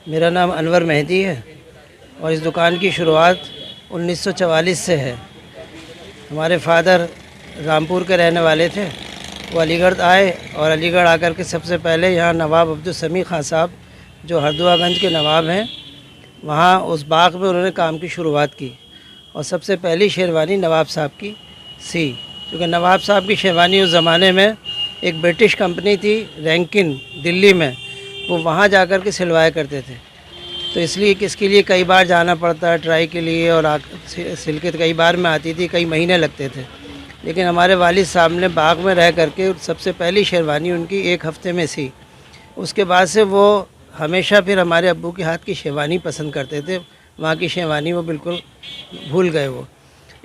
मेरा नाम अनवर मेहदी है और इस दुकान की शुरुआत 1944 से है। हमारे फादर रामपुर के रहने वाले थे। वो अलीगढ़ आए और अलीगढ़ आकर के सबसे पहले यहाँ नवाब अब्दुल समी खां साहब जो हरदुआगंज के नवाब हैं, वहाँ उस बाग में उन्होंने काम की शुरुआत की और सबसे पहली शेरवानी नवाब साहब की सी। क्योंकि नवाब साहब की शेरवानी उस ज़माने में एक ब्रिटिश कंपनी थी रैंकिन दिल्ली में, वो वहाँ जाकर के सिलवाया करते थे। तो इसलिए किसके लिए कई बार जाना पड़ता है ट्राई के लिए, और सिल के कई बार में आती थी, कई महीने लगते थे। लेकिन हमारे वालिद साहब ने बाग में रह करके सबसे पहली शेरवानी उनकी 1 हफ़्ते में सी। उसके बाद से वो हमेशा फिर हमारे अब्बू के हाथ की शेरवानी पसंद करते थे। वहाँ की शेरवानी वो बिल्कुल भूल गए वो।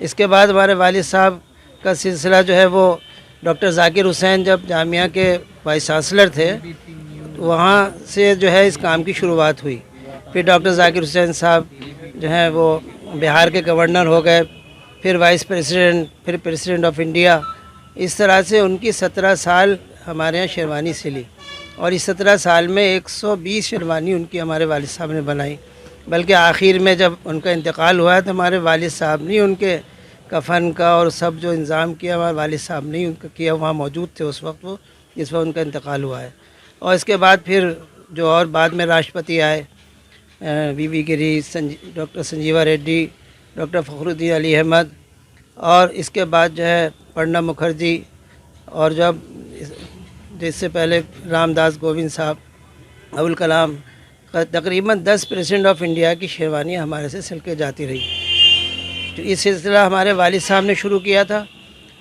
इसके बाद हमारे वालिद साहब का सिलसिला जो है वो डॉक्टर ज़ाकिर हुसैन जब जामिया के वाइस चांसलर थे, तो वहाँ से जो है इस काम की शुरुआत हुई। फिर डॉक्टर ज़ाकिर हुसैन साहब जो हैं वो बिहार के गवर्नर हो गए, फिर वाइस प्रेसिडेंट, फिर प्रेसिडेंट ऑफ इंडिया। इस तरह से उनकी 17 साल हमारे यहाँ शेरवानी सिली और इस 17 साल में 120 शेरवानी उनकी हमारे वालिद साहब ने बनाई। बल्कि आखिर में जब उनका इंतकाल हुआ तो हमारे वालिद साहब ने उनके कफन का और सब जो इंतज़ाम किया हमारे वालिद साहब ने उनका किया, वहाँ मौजूद थे उस वक्त वो, जिस वक्त उनका इंतकाल हुआ है। और इसके बाद फिर जो और बाद में राष्ट्रपति आए, V Giri, doctor Sanjiva Reddy, doctor Fakhruddin Ali Ahmed, और इसके बाद जो है प्रणब मुखर्जी, और जब जिससे पहले रामदास गोविंद साहब, अबुल कलाम, तकरीबन 10 प्रेसिडेंट ऑफ इंडिया की शेरवानी हमारे से सिल के जाती रही। तो इस सिलसिला हमारे वालिद साहब ने शुरू किया था।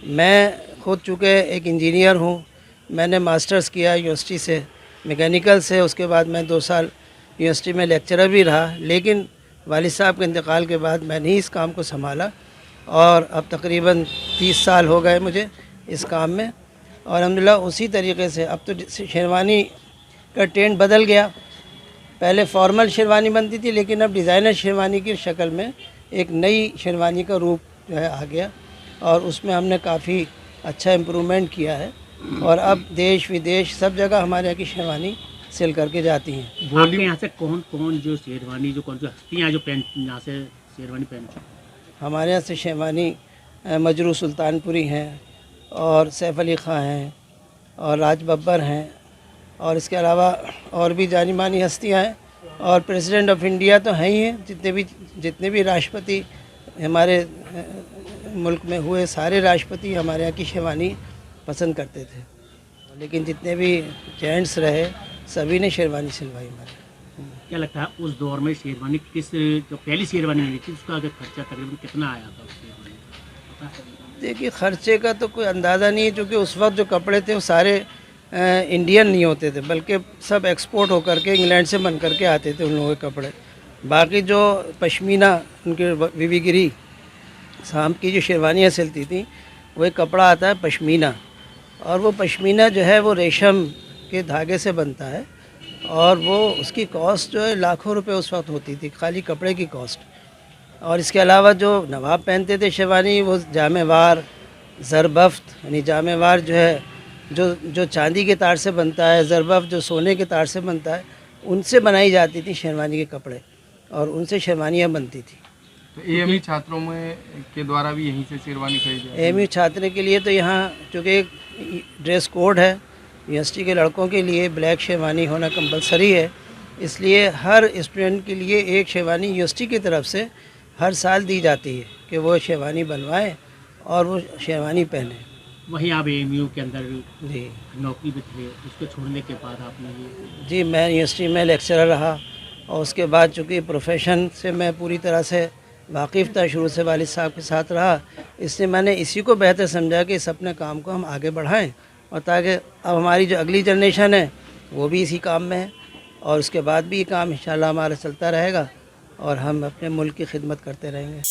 मैं खुद चूँकि एक इंजीनियर हूँ, मैंने मास्टर्स किया यूनिवर्सिटी से मैकेनिकल से। उसके बाद मैं 2 साल यूनिवर्सिटी में लेक्चरर भी रहा। लेकिन वालिद साहब के इंतकाल के बाद मैंने ही इस काम को संभाला और अब तकरीबन 30 साल हो गए मुझे इस काम में। और अल्हम्दुलिल्लाह उसी तरीके से अब तो शेरवानी का ट्रेंड बदल गया। पहले फॉर्मल शेरवानी बनती थी, लेकिन अब डिज़ाइनर शेरवानी की शक्ल में एक नई शेरवानी का रूप जो है आ गया और उसमें हमने काफ़ी अच्छा इम्प्रूवमेंट किया है। और अब देश विदेश सब जगह हमारे यहाँ की शेरवानी सिल करके जाती हैं। आपके यहाँ से कौन कौन जो शेरवानी जो कौन सी हस्तियाँ जो पहन यहाँ से शेरवानी पहनती हैं? हमारे यहाँ से शेरवानी मजरू सुल्तानपुरी हैं और सैफ अली ख़ां हैं और राज बब्बर हैं, और इसके अलावा और भी जानी मानी हस्तियाँ हैं। और प्रेसिडेंट ऑफ इंडिया तो हैं ही हैं, जितने भी राष्ट्रपति हमारे मुल्क में हुए, सारे राष्ट्रपति हमारे यहाँ की शेरवानी पसंद करते थे। लेकिन जितने भी जेंट्स रहे सभी ने शेरवानी सिलवाई हमारे। क्या लगता है उस दौर में शेरवानी जो पहली शेरवानी मिली थी उसका अगर खर्चा तकरीबन कितना आया था उस शेरवानी का? देखिए, खर्चे का तो कोई अंदाज़ा नहीं है, क्योंकि उस वक्त जो कपड़े थे वो सारे इंडियन नहीं होते थे, बल्कि सब एक्सपोर्ट होकर के इंग्लैंड से बन करके आते थे उन लोगों के कपड़े। बाकी जो पश्मीना उनके वी गिरी साहब की जो शेरवानियाँ सिलती थी, वही कपड़ा आता है पश्मीना, और वो पश्मीना जो है वो रेशम के धागे से बनता है और वो उसकी कॉस्ट जो है लाखों रुपए उस वक्त होती थी, खाली कपड़े की कॉस्ट। और इसके अलावा जो नवाब पहनते थे शेरवानी, वो जामेवार, ज़रबफ्त, यानी जामेवार जो है जो चांदी के तार से बनता है, ज़रबफ्त जो सोने के तार से बनता है, उनसे बनाई जाती थी शेरवानी के कपड़े और उनसे शेरवानियाँ बनती थी। तो एएमयू छात्रों में के द्वारा भी यहीं से शेरवानी खरीदी जाती है? एएमयू छात्र के लिए तो यहाँ चूँकि एक ड्रेस कोड है, यूनिवर्सिटी के लड़कों के लिए ब्लैक शेरवानी होना कंपलसरी है, इसलिए हर स्टूडेंट के लिए एक शेरवानी यूनिवर्सिटी की तरफ से हर साल दी जाती है कि वो शेरवानी बनवाएं और वो शेरवानी पहने। वहीं आप एएमयू के अंदर जी नौकरी भी थे, उसको छोड़ने के बाद आपने ये? जी, मैं यूनिवर्सिटी में लेक्चरर रहा और उसके बाद चूँकि प्रोफेशन से मैं पूरी तरह से वाकिफ़ था, शुरू से वालिद साहब के साथ रहा, इसलिए मैंने इसी को बेहतर समझा कि इस अपने काम को हम आगे बढ़ाएं और ताकि अब हमारी जो अगली जनरेशन है वो भी इसी काम में है और उसके बाद भी ये काम इंशाल्लाह हमारा चलता रहेगा और हम अपने मुल्क की खिदमत करते रहेंगे।